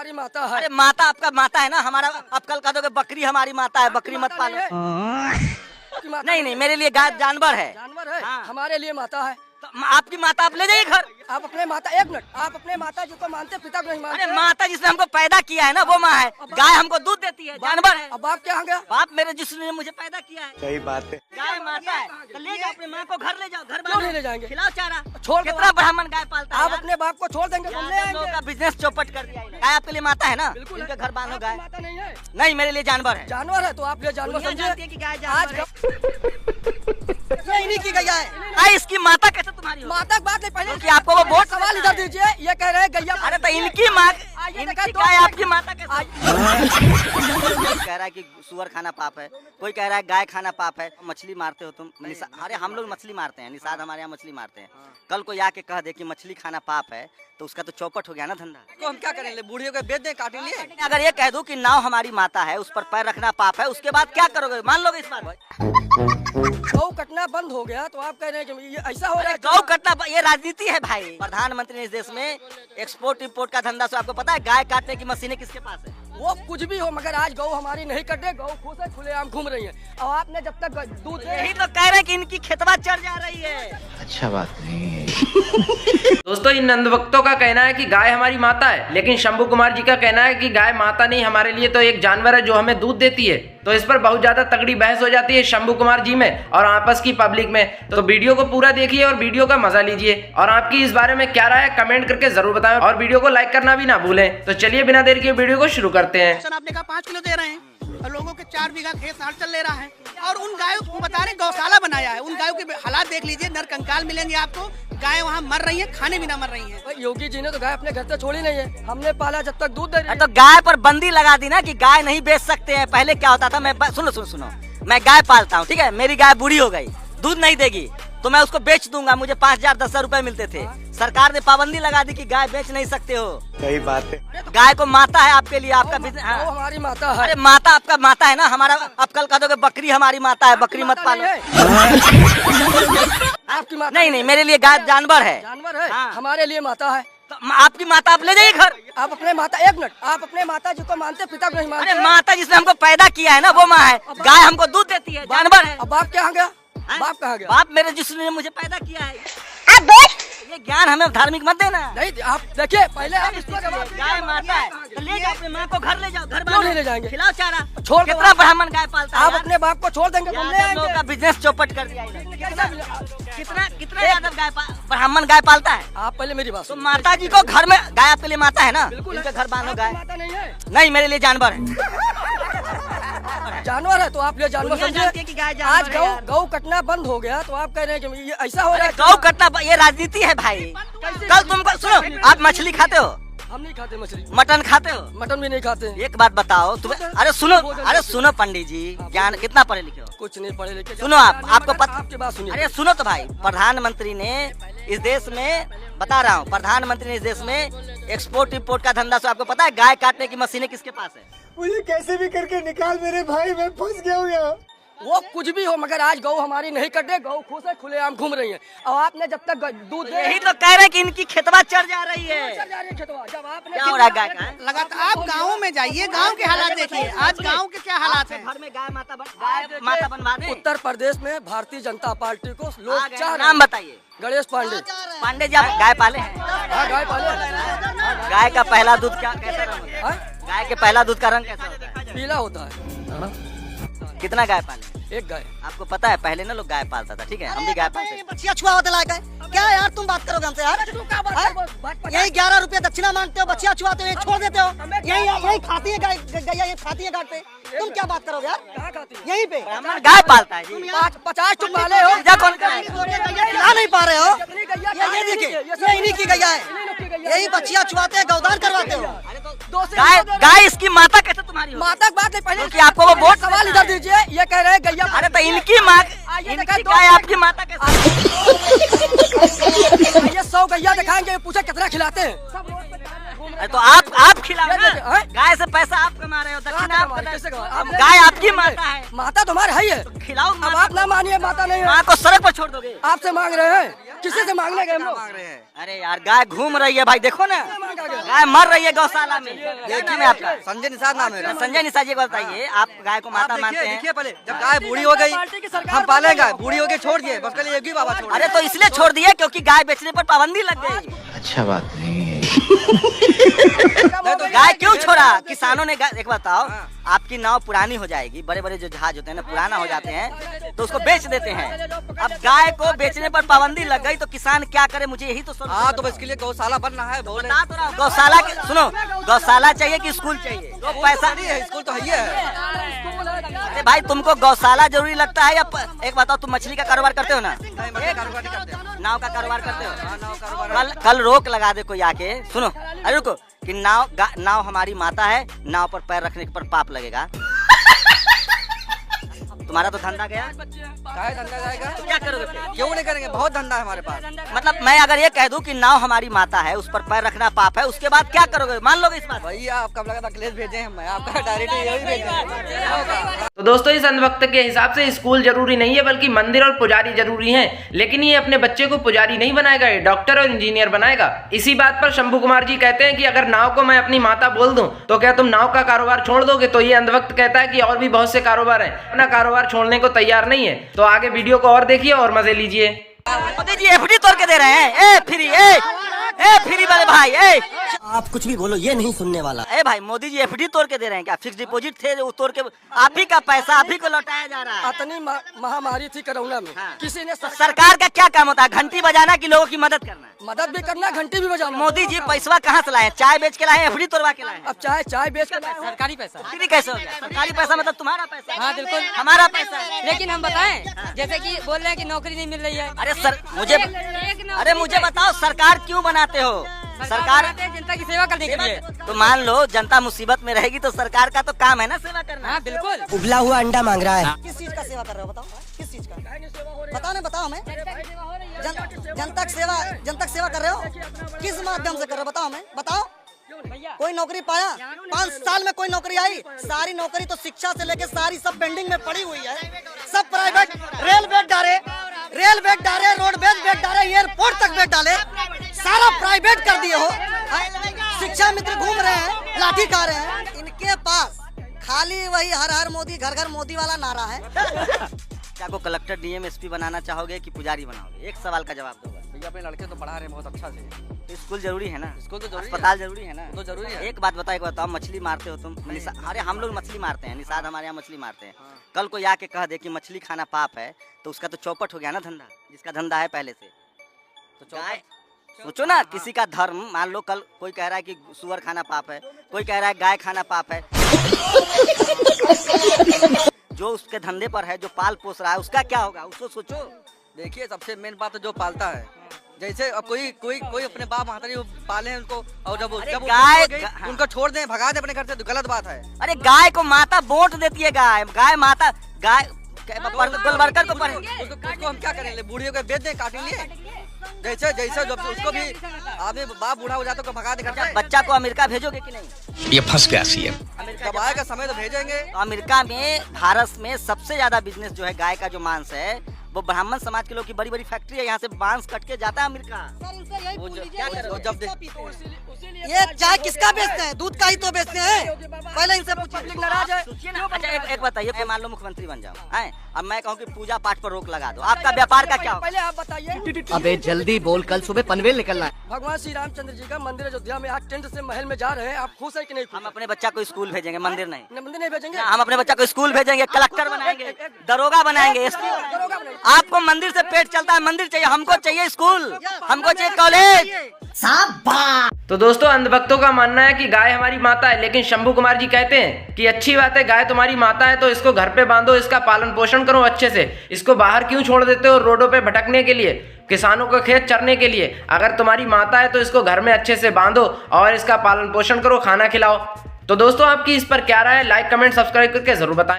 हमारी माता है। अरे माता आपका माता है ना, हमारा आप कल कह दोगे बकरी हमारी माता है, बकरी मत पालो। नहीं नहीं, मेरे लिए गाय जानवर है। जानवर है, हाँ। हमारे लिए माता है। तो आपकी माता आप ले जाइए घर। आप अपने माता, एक मिनट, आप अपने माता जी को मानते, पिता को नहीं मानते? अरे माता जिसने हमको पैदा किया है ना वो माँ है। गाय हमको दूध देती है, जानवर है। अब बाप क्या गया? बाप मेरे जिसने मुझे पैदा किया है। सही बात है। गाय माता है तो ले जाओ अपनी माँ को, घर ले जाओ, घर क्यों नहीं ले जाएंगे? खिलाओ चारा। छोड़ दो। कितना ब्राह्मण गाय पालता है आप यार। अपने बाप को छोड़ देंगे, हम ले यार, हम लोगों आएंगे। का बिजनेस चौपट कर दिया इन्होंने। गाय आपके लिए माता है ना, बिल्कुल इनके घर बांधो आपकी गाय। माता नहीं है। नहीं, मेरे लिए जानवर है। जानवर है तो आप ये जानवर दुनिया जानती है समझिए। कि गाय आज जानवर है। ये इन्हीं की गैया है। गाय इसकी माता कैसे तुम्हारी हो? माता की बात नहीं, पहले क्योंकि आपको वो वोट सवाल इधर दीजिए। ये कह रहे हैं गैया। अरे तो इनकी माँ, आइए इनकी देखा, गाय दो आपकी माता कैसे? कोई कह रहा है कि सुअर खाना पाप है, कोई कह रहा है गाय खाना पाप है। मछली मारते हो तुम? अरे हम लोग मछली मारते हैं, निषाद हमारे यहाँ मछली मारते हैं। कल को आके कह दे कि मछली खाना पाप है तो उसका तो चौपट हो गया ना धंधा। तो हम क्या करेंगे? बूढ़ियों को बेच दें, काट लिए? अगर ये कह दूं कि नाव हमारी माता है, उस पर पैर रखना पाप है, उसके बाद क्या करोगे? मान लोगे इस बात? गौ कटना बंद हो गया तो आप कह रहे हैं कि ये ऐसा हो रहा है? गौ कटना ये राजनीति है भाई। प्रधानमंत्री ने इस देश में एक्सपोर्ट इंपोर्ट का धंधा, सो आपको पता है गाय काटने की मशीनें किसके पास है? वो कुछ भी हो, मगर आज गौ हमारी नहीं कट रही। गौ खुश है, खुलेआम घूम रही है। और आपने जब तक दूध यही तो कह रहे हैं कि इनकी खेतवा चढ़ जा रही है। अच्छा बात नहीं है। दोस्तों, इन नंदभक्तों का कहना है कि गाय हमारी माता है, लेकिन शंभू कुमार जी का कहना है कि गाय माता नहीं, हमारे लिए तो एक जानवर है जो हमें दूध देती है। तो इस पर बहुत ज्यादा तगड़ी बहस हो जाती है शंभू कुमार जी में और आपस की पब्लिक में। तो वीडियो को पूरा देखिए और वीडियो का मजा लीजिए, और आपकी इस बारे में क्या राय है कमेंट करके जरूर बताएं, और वीडियो को लाइक करना भी ना भूलें। तो चलिए बिना देर के वीडियो को शुरू करते हैं। आपने कहा 5 किलो दे रहे हैं और लोगों के 4 बीघा खेत हाल चल ले रहा है, और उन गायों को बता रहे गौशाला बनाया है। उन गायों के हालात देख लीजिए, नर कंकाल मिलेंगे आपको। गाय वहाँ मर रही है, खाने भी ना मर रही है। योगी जी ने तो गाय अपने घर से छोड़ी नहीं है। हमने पाला जब तक दूध दे रही है। तो गाय पर बंदी लगा दी ना कि गाय नहीं बेच सकते हैं। पहले क्या होता था, मैं सुनो, मैं गाय पालता हूँ, ठीक है, मेरी गाय बूढ़ी हो गई, दूध नहीं देगी तो मैं उसको बेच दूंगा, मुझे 5,000 10,000 रुपए मिलते थे। सरकार ने पाबंदी लगा दी कि गाय बेच नहीं सकते हो। सही बात है। गाय को माता है आपके लिए, आपका बिजनेस। वो हमारी माता है। अरे माता आपका माता है ना, हमारा आप कल कह दोगे बकरी हमारी माता है, बकरी मत पालो। आपकी माता नहीं नहीं, मेरे लिए गाय जानवर है। जानवर है, हाँ। हमारे लिए माता है। तो आपकी माता आप ले जाइए घर। आप अपने माता, एक मिनट, आप अपने माता जी को मानते, पिता को नहीं मानते? अरे माता जिसने हमको पैदा किया है ना वो माँ है। गाय हमको दूध देती है, जानवर है। अब बाप क्या गया? बाप कहाँ गया? बाप मेरे जिसने मुझे पैदा किया है। ये ज्ञान हमें धार्मिक मत देना। नहीं, आप देखिए, पहले आप इसको जवाब दीजिए। गाय माता है तो ले जाओ अपनी माँ को, घर ले जाओ, घर क्यों नहीं ले जाएंगे? खिलाओ चारा। छोड़ दो। कितना ब्राह्मण गाय पालता है आप यार। अपने बाप को छोड़ देंगे, हम ले यादव लोगों का आएंगे। बिजनेस चौपट कर दिया इन्होंने। कितना कितना यादव गाय ब्राह्मण गाय पालता है। आप पहले मेरी बात तो सुनिए। माता जी को घर में, गाय आपके लिए माता है ना, बिल्कुल इनके है। घर बांधो आपकी गाय। माता नहीं है। नहीं, मेरे लिए जानवर है। जानवर है तो आप ये जानवर दुनिया जानती है कि गाय जानवर आज है गौ यार। गौ कटना बंद हो गया तो आप कह रहे हैं कि ये ऐसा हो रहा है? गौ कटना ये राजनीति है भाई। कल तुमको सुनो, आप मछली खाते हो, हम नहीं खाते मछली, मटन खाते हो? मटन भी नहीं खाते। एक बात बताओ तुम। अरे सुनो पंडित जी, ज्ञान कितना पढ़े लिखे हो? कुछ नहीं पढ़े लिखे। सुनो आपको पता, आपकी बात सुनिए। अरे सुनो तो भाई, प्रधानमंत्री ने इस देश में, बता रहा हूँ, प्रधानमंत्री ने इस देश में एक्सपोर्ट इंपोर्ट का धंधा, सो आपको पता है गाय काटने की मशीनें किसके पास है? मुझे कैसे भी करके निकाल मेरे भाई, मैं फंस गया हूँ यहाँ। वो कुछ भी हो, मगर आज गौ हमारी नहीं कट रही। गौ खुश है, खुलेआम घूम रही है। और आपने जब तक दूध दे यही तो कह रहे हैं कि इनकी खेतवा चढ़ जा रही है। जब आपने क्या हो रहा है गाय का? लगातार आप गाँव में जाइए, गाँव के हालात देखिए। आज गाँव के क्या हालात है? घर में गाय माता बनवा दें। उत्तर प्रदेश में भारतीय जनता पार्टी को लोग चाह रहे नाम हैं। बताइए। गणेश पांडे। पांडे जी, आप गाय पाले हैं? हाँ, गाय पाले। गाय का पहला दूध क्या कैसा रंग होता है? हाँ? गाय के पहला दूध का रंग कैसा होता है? पीला होता है। कितना गाय पाले? एक गाय। आपको पता है पहले ना लोग गाय पालता था, ठीक है, हम भी गाय पालते थे। बच्चिया छुआ होते लायक है क्या यार? तुम बात करोगे हमसे यार? यही 11 रुपया दक्षिणा मांगते हो, बच्चिया छुआते हो, यही छोड़ देते हो। यही खाती है गाय, गैया ये खाती है घाट पे। तुम क्या बात करोगे यार? कहाँ खाती है? यही पे ब्राह्मण गाय पालता है जी। 50 टुक पाले हो। पूजा कौन करे? खिला नहीं पा रहे हो। कितनी गैया ये देखिए, ये इन्हीं की गैया है। यही बच्चिया छुआते हैं, गौदान करवाते हो। गाय इसकी माता कैसे तुम्हारी हो? माता की बात नहीं, पहले क्योंकि आपको वो वोट सवाल इधर दीजिए। ये कह रहे हैं गैया। अरे तो इनकी माँ, इनकी गाय आपकी माता कैसे? ये 100 गैया दिखाएंगे, पूछे कितना खिलाते हैं। अरे तो आप खिलाओ ना। हाँ? गाय से पैसा आप कमा रहे हो, दक्षिणा आप कैसे कमा? अब गाय आपकी माता है, माता तुम्हारे है ही है। खिलाओ। अब आप ना मानिए, माता नहीं है। माँ को सड़क पर छोड़ दोगे? आपसे मांग रहे हैं। किसी से मांगने गए हम लोग? मांग रहे हैं? अरे यार गाय घूम रही है भाई, देखो ना गाय मर रही है गौशाला में। देखिए मैं आपका संजय निषाद नाम है। संजय निषाद जी को बताइए, आप गाय को माता मानते हैं? देखिए पहले जब गाय बूढ़ी हो गई हम पाले गाय, बूढ़ी हो गई छोड़ दिए, बस कल एक ही बाबा छोड़। अरे तो इसलिए छोड़ दिए क्योंकि गाय बेचने पर पाबंदी लग गई। अच्छा बात नहीं है। तो गाय क्यों छोड़ा? किसानों ने एक बताओ, आपकी नाव पुरानी हो जाएगी, बड़े बड़े जो जहाज होते हैं ना पुराना हो जाते हैं तो उसको बेच देते हैं। अब गाय को बेचने पर पाबंदी लग गई तो किसान क्या करे? मुझे यही तो हाँ तो इसके लिए गौशाला बनना है। बता तो रहा हूं, गौशाला सुनो, गौशाला चाहिए कि स्कूल चाहिए? तो पैसा नहीं है, स्कूल तो है। अरे भाई तुमको गौशाला जरूरी लगता है या एक बताओ, तुम मछली का कारोबार करते हो ना? कारोबार नहीं करते। नाव का कारोबार करते हो? कल रोक लगा दे कोई आके, सुनो अरे रुको, कि नाव हमारी माता है, नाव पर पैर रखने पर पाप लगेगा। तुम्हारा तो धंधा गया। धंधा जाएगा तो क्या करोगे फिर? क्यों नहीं करेंगे? बहुत धंधा है हमारे पास। मतलब मैं अगर ये कह दूं कि नाव हमारी माता है, उस पर पैर रखना पाप है, उसके बाद क्या करोगे? मान लोगे इस बात? भैया आप कब लगा था अखिलेश भेजे हम, आपका डायरेक्ट यही भेजे। तो दोस्तों इस अंधभक्त के हिसाब से स्कूल जरूरी नहीं है बल्कि मंदिर और पुजारी जरूरी हैं। लेकिन ये अपने बच्चे को पुजारी नहीं बनाएगा, ये डॉक्टर और इंजीनियर बनाएगा। इसी बात पर शंभू कुमार जी कहते हैं कि अगर नाव को मैं अपनी माता बोल दूं तो क्या तुम नाव का कारोबार छोड़ दोगे? तो ये अंधभक्त कहता है कि और भी बहुत से कारोबार हैं, अपना कारोबार छोड़ने को तैयार नहीं है। तो आगे वीडियो को और देखिए और मजे लीजिए। मोदी जी एफडी तोड़ के दे रहे हैं। ए फ्री वाले भाई, आप कुछ भी बोलो, ये नहीं सुनने वाला। ए भाई मोदी जी एफडी तोड़ के दे रहे हैं क्या? फिक्स डिपॉजिट थे वो तोड़ के आप ही का पैसा आप ही को लौटाया जा रहा है। इतनी महामारी थी कोरोना में, किसी ने सरकार का क्या काम होता है? घंटी बजाना कि लोगों की मदद करना? मदद भी करना, घंटी भी बजाना। मोदी जी पैसा कहाँ से लाए? चाय बेच के लाए, एफडी तोड़वा के लाए? अब चाय बेच कर सरकारी पैसा। सरकारी कैसे हो गया? सरकारी पैसा मतलब तुम्हारा पैसा? हाँ बिल्कुल हमारा पैसा है। लेकिन हम बताएं, जैसे कि बोल रहे हैं कि नौकरी नहीं मिल रही है। अरे सर मुझे बताओ सरकार क्यों बनाते हो? सरकार जनता की सेवा करने के लिए। तो मान लो जनता मुसीबत में रहेगी तो सरकार का तो काम है ना सेवा करना। हाँ बिल्कुल। उबला हुआ अंडा मांग रहा है। किस चीज का सेवा कर रहे हो? बताओ किस चीज का? बताओ ना, बताओ हमें। जनता की सेवा कर रहे हो? किस माध्यम से कर रहे हो? बताओ हमें, बताओ। कोई नौकरी पाया? 5 साल में कोई नौकरी आई? सारी नौकरी तो शिक्षा से लेके सारी सब पेंडिंग में पड़ी हुई है। सब प्राइवेट, रेल बेड डाले, रोड बेड डाले, एयरपोर्ट तक बेड डाले, सारा प्राइवेट कर दिए हो। शिक्षा मित्र घूम रहे हैं, लाठी खा रहे हैं। इनके पास खाली वही हर हर मोदी, घर घर मोदी वाला नारा है। क्या को कलेक्टर डीएम एसपी बनाना चाहोगे कि पुजारी बनाओगे? एक सवाल का जवाब दोगे। भैया अपने लड़के तो पढ़ा रहे हैं बहुत अच्छा से। तो स्कूल जरूरी है ना? स्कूल तो जरूरी है। अस्पताल जरूरी है ना? तो जरूरी है। एक बात बताओ, मछली मारते हो तुम? अरे हम लोग मछली मारते हैं, निषाद हमारे यहाँ मछली मारते हैं। कल को आके कह दे कि मछली खाना पाप है तो उसका तो चौपट हो गया ना धंधा, जिसका धंधा है पहले से। तो गाय सोचो ना, किसी का धर्म, मान लो कल कोई कह रहा है कि सुअर खाना पाप है, कोई कह रहा है गाय खाना पाप है। जो उसके धंधे पर है, जो पाल पोस रहा है, उसका क्या होगा? उसको सोचो। देखिए सबसे मेन बात जो पालता है, जैसे अब कोई अपने बाप महतारी पाले हैं उनको, और जब उनको छोड़ दें, भगा दे अपने घर से, तो गलत बात है। अरे गाय को माता वोट देती है, गाय माता, गाय गोलवर्कर को उसको हम क्या करेंगे? बूढ़ियों को बेच दें, काट लिए। जैसे जब उसको भी आदमी बाप बूढ़ा हो जाता है तो भगा दे। बच्चा को अमेरिका भेजोगे कि नहीं? ये फंस गया सीएम। जब आएगा समय तो भेजेंगे। तो अमेरिका में, भारत में सबसे ज्यादा बिजनेस जो है गाय का, जो मांस है, वो ब्राह्मण समाज के लोग की बड़ी बड़ी फैक्ट्री है, यहाँ से मांस कट के जाता है अमेरिका। ये चाय किसका बेचते हैं? दूध का ही तो बेचते हैं। पहले इनसे पूछिए। नाराज है। अच्छा एक बताइए, मान लो मुख्यमंत्री बन जाओ, हैं? अब मैं कहूँ कि पूजा पाठ पर रोक लगा दो, आपका व्यापार का क्या होगा? पहले आप बताइए। अबे जल्दी बोल, कल सुबह पनवेल निकलना है। भगवान श्री रामचंद्र जी का मंदिर अयोध्या में आज टेंट से महल में जा रहे हैं, आप खुश है कि नहीं? हम अपने बच्चा को स्कूल भेजेंगे, मंदिर नहीं। मंदिर नहीं भेजेंगे? हम अपने बच्चा को स्कूल भेजेंगे, कलेक्टर बनाएंगे, दरोगा बनाएंगे, एसपी। आपको मंदिर से पेट चलता है, मंदिर चाहिए, हमको चाहिए स्कूल, हमको चाहिए कॉलेज। तो दोस्तों अंधभक्तों का मानना है कि गाय हमारी माता है, लेकिन शंभू कुमार जी कहते हैं कि अच्छी बात है, गाय तुम्हारी माता है तो इसको घर पे बांधो, इसका पालन पोषण करो अच्छे से। इसको बाहर क्यों छोड़ देते हो रोडों पे भटकने के लिए, किसानों को खेत चरने के लिए? अगर तुम्हारी माता है तो इसको घर में अच्छे से बांधो और इसका पालन पोषण करो, खाना खिलाओ। तो दोस्तों आपकी इस पर क्या राय है? लाइक कमेंट सब्सक्राइब करके जरूर बताएं।